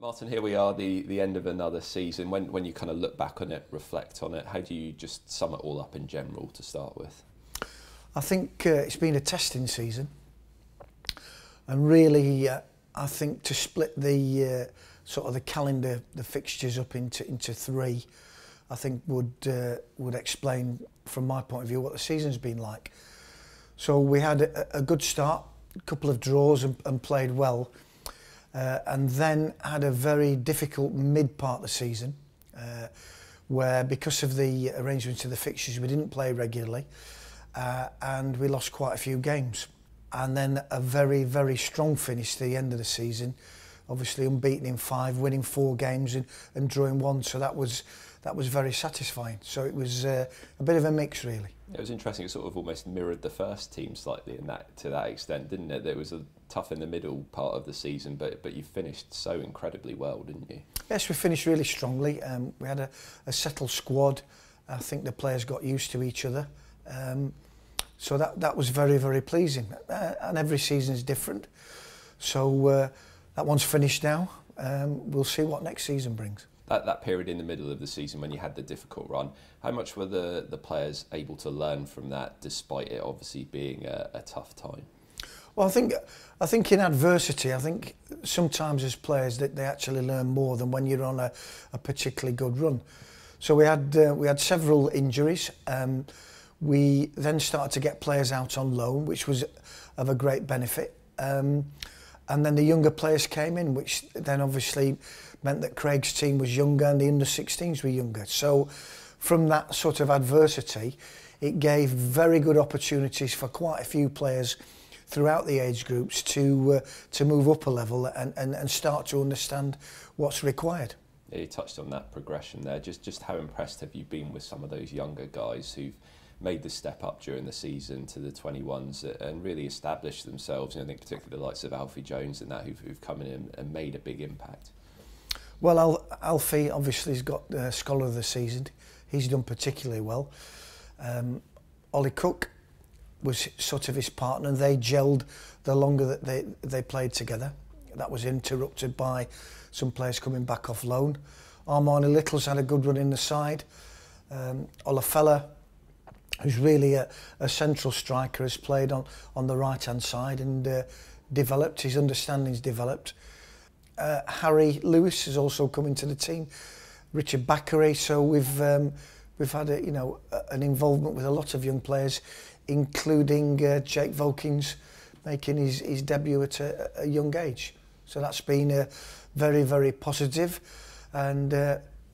Martin, here we are, the end of another season. When you kind of look back on it, reflect on it, how do you just sum it all up in general to start with? I think it's been a testing season, and really I think to split the sort of the calendar, the fixtures up into three, I think would explain from my point of view what the season's been like. So we had a good start, a couple of draws and played well. And then had a very difficult mid part of the season where, because of the arrangements of the fixtures, we didn't play regularly and we lost quite a few games. And then a very, very strong finish to the end of the season, obviously unbeaten in 5, winning 4 games and drawing 1, so that was very satisfying. So it was a bit of a mix, really. It was interesting. It sort of almost mirrored the first team slightly to that extent, didn't it? There was a tough in the middle part of the season, but you finished so incredibly well, didn't you? Yes, we finished really strongly. We had a settled squad. I think the players got used to each other. So that was very, very pleasing. And every season is different. So that one's finished now. We'll see what next season brings. That period in the middle of the season when you had the difficult run, how much were the players able to learn from that, despite it obviously being a tough time? Well, I think in adversity, I think sometimes as players that they actually learn more than when you're on a particularly good run. So we had several injuries. We then started to get players out on loan, which was of a great benefit. And then the younger players came in, which then obviously meant that Craig's team was younger and the under-16s were younger. So from that sort of adversity, it gave very good opportunities for quite a few players throughout the age groups to move up a level and start to understand what's required. Yeah, you touched on that progression there. Just how impressed have you been with some of those younger guys who've made the step up during the season to the 21s and really established themselves? I think particularly the likes of Alfie Jones and that who've come in and made a big impact. Well, Alfie obviously has got the Scholar of the Season. He's done particularly well. Ollie Cook was sort of his partner, and they gelled the longer that they played together. That was interrupted by some players coming back off loan. Armani Little's had a good run in the side. Olafella, who's really a central striker, has played on the right-hand side and developed, his understanding's developed. Harry Lewis has also come into the team. Richard Bakary, so we've had an involvement with a lot of young players, including Jake Volkins making his debut at a young age. So that's been very, very positive. And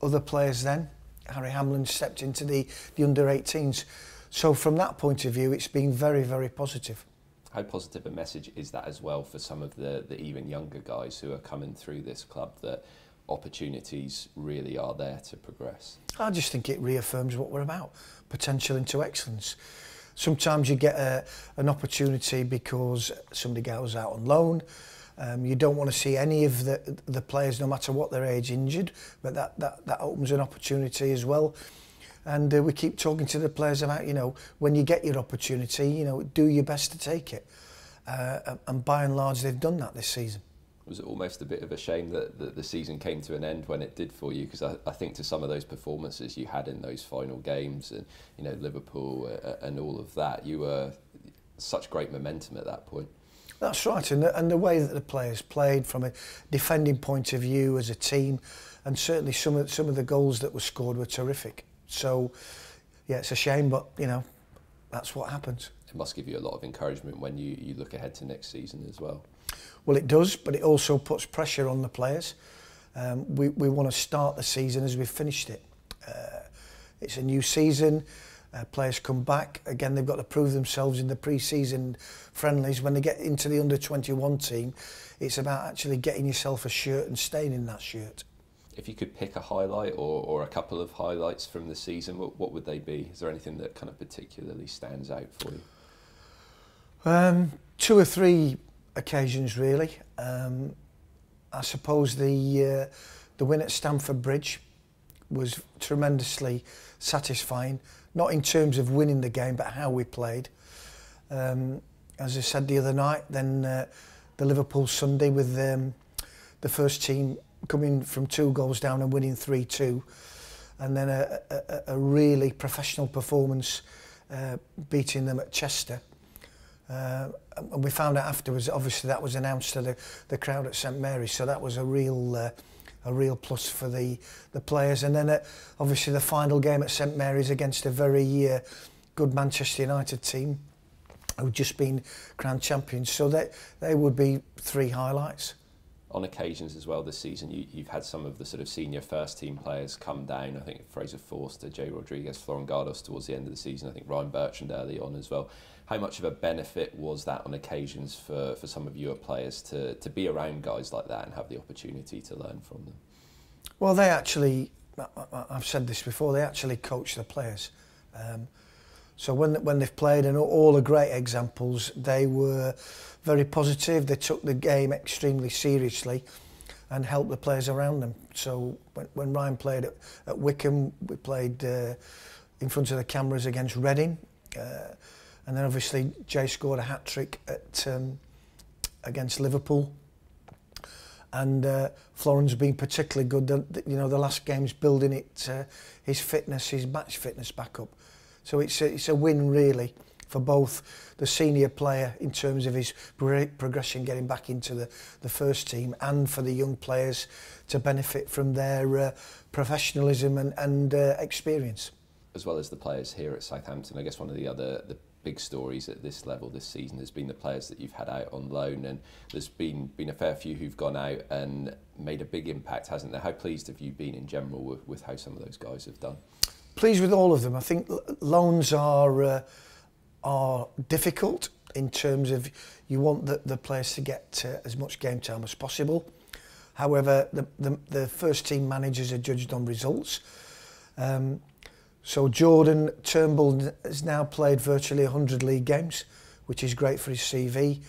other players then, Harry Hamlin stepped into the under-18s. So from that point of view, it's been very, very positive. How positive a message is that as well for some of the even younger guys who are coming through this club, that opportunities really are there to progress? I just think it reaffirms what we're about, potential into excellence. Sometimes you get an opportunity because somebody goes out on loan. You don't want to see any of the players, no matter what their age, injured, but that opens an opportunity as well. And we keep talking to the players about, when you get your opportunity, do your best to take it. And by and large, they've done that this season. Was it almost a bit of a shame that the season came to an end when it did for you? Because I think to some of those performances you had in those final games and, Liverpool and all of that, you were such great momentum at that point. That's right, and the way that the players played from a defending point of view as a team, and certainly some of the goals that were scored were terrific. So, yeah, it's a shame, but, that's what happens. It must give you a lot of encouragement when you look ahead to next season as well. Well, it does, but it also puts pressure on the players. We want to start the season as we've finished it. It's a new season. Players come back. Again, they've got to prove themselves in the pre-season friendlies. When they get into the under-21 team, it's about actually getting yourself a shirt and staying in that shirt. If you could pick a highlight or a couple of highlights from the season, what would they be? Is there anything that kind of particularly stands out for you? 2 or 3 occasions, really. I suppose the win at Stamford Bridge was tremendously satisfying, not in terms of winning the game, but how we played. As I said the other night, then the Liverpool Sunday with the first team coming from 2 goals down and winning 3-2, and then a really professional performance, beating them at Chester. And we found out afterwards, obviously that was announced to the crowd at St Mary's, so that was a real plus for the players. And then obviously the final game at St Mary's against a very good Manchester United team who'd just been crowned champions, so they would be 3 highlights. On occasions as well this season, you've had some of the sort of senior first team players come down. I think Fraser Forster, Jay Rodriguez, Florent Gardos towards the end of the season. I think Ryan Bertrand early on as well. How much of a benefit was that on occasions for some of your players to be around guys like that and have the opportunity to learn from them? Well, they actually, I've said this before, they actually coach the players. So when they've played, and all the great examples, they were very positive. They took the game extremely seriously and helped the players around them. So when Ryan played at Wycombe, we played in front of the cameras against Reading. And then obviously Jay scored a hat-trick against Liverpool. And Florent's been particularly good. The last game's building his fitness, his match fitness back up. So it's a win really for both the senior player in terms of his progression getting back into the first team, and for the young players to benefit from their professionalism and experience. As well as the players here at Southampton, I guess one of the big stories at this level this season has been the players that you've had out on loan, and there's been a fair few who've gone out and made a big impact, hasn't there? How pleased have you been in general with how some of those guys have done? Pleased with all of them. I think loans are difficult in terms of you want the players to get as much game time as possible. However, the first team managers are judged on results. So Jordan Turnbull has now played virtually 100 league games, which is great for his CV.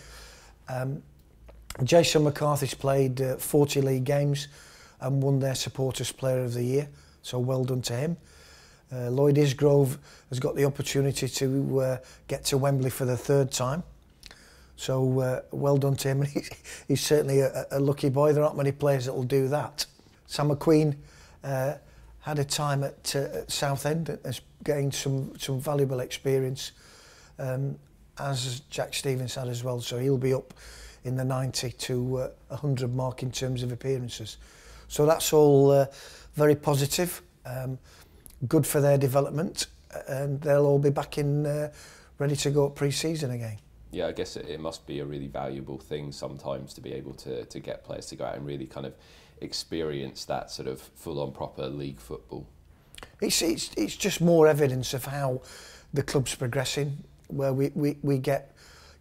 Jason McCarthy's played 40 league games and won their Supporters Player of the Year, so well done to him. Lloyd Isgrove has got the opportunity to get to Wembley for the 3rd time, so well done to him. He's certainly a lucky boy. There aren't many players that will do that. Sam McQueen had a time at Southend, has gained some valuable experience, as Jack Stevens had as well, so he'll be up in the 90 to 100 mark in terms of appearances. So that's all very positive. Good for their development, and they'll all be back in ready to go at pre-season again. Yeah, I guess it must be a really valuable thing sometimes to be able to get players to go out and really kind of experience that sort of full-on proper league football. It's just more evidence of how the club's progressing, where we get,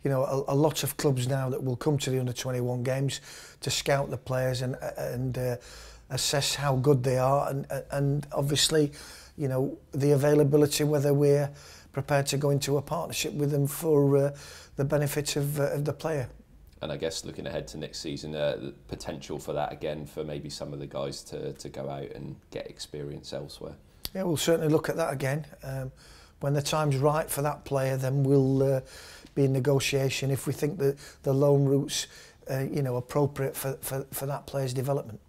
you know, a lot of clubs now that will come to the under-21 games to scout the players and assess how good they are, and obviously, you know, the availability, whether we're prepared to go into a partnership with them for the benefit of the player. And I guess looking ahead to next season, the potential for that again, for maybe some of the guys to go out and get experience elsewhere. Yeah, we'll certainly look at that again. When the time's right for that player, then we'll be in negotiation if we think that the loan route's you know, appropriate for that player's development.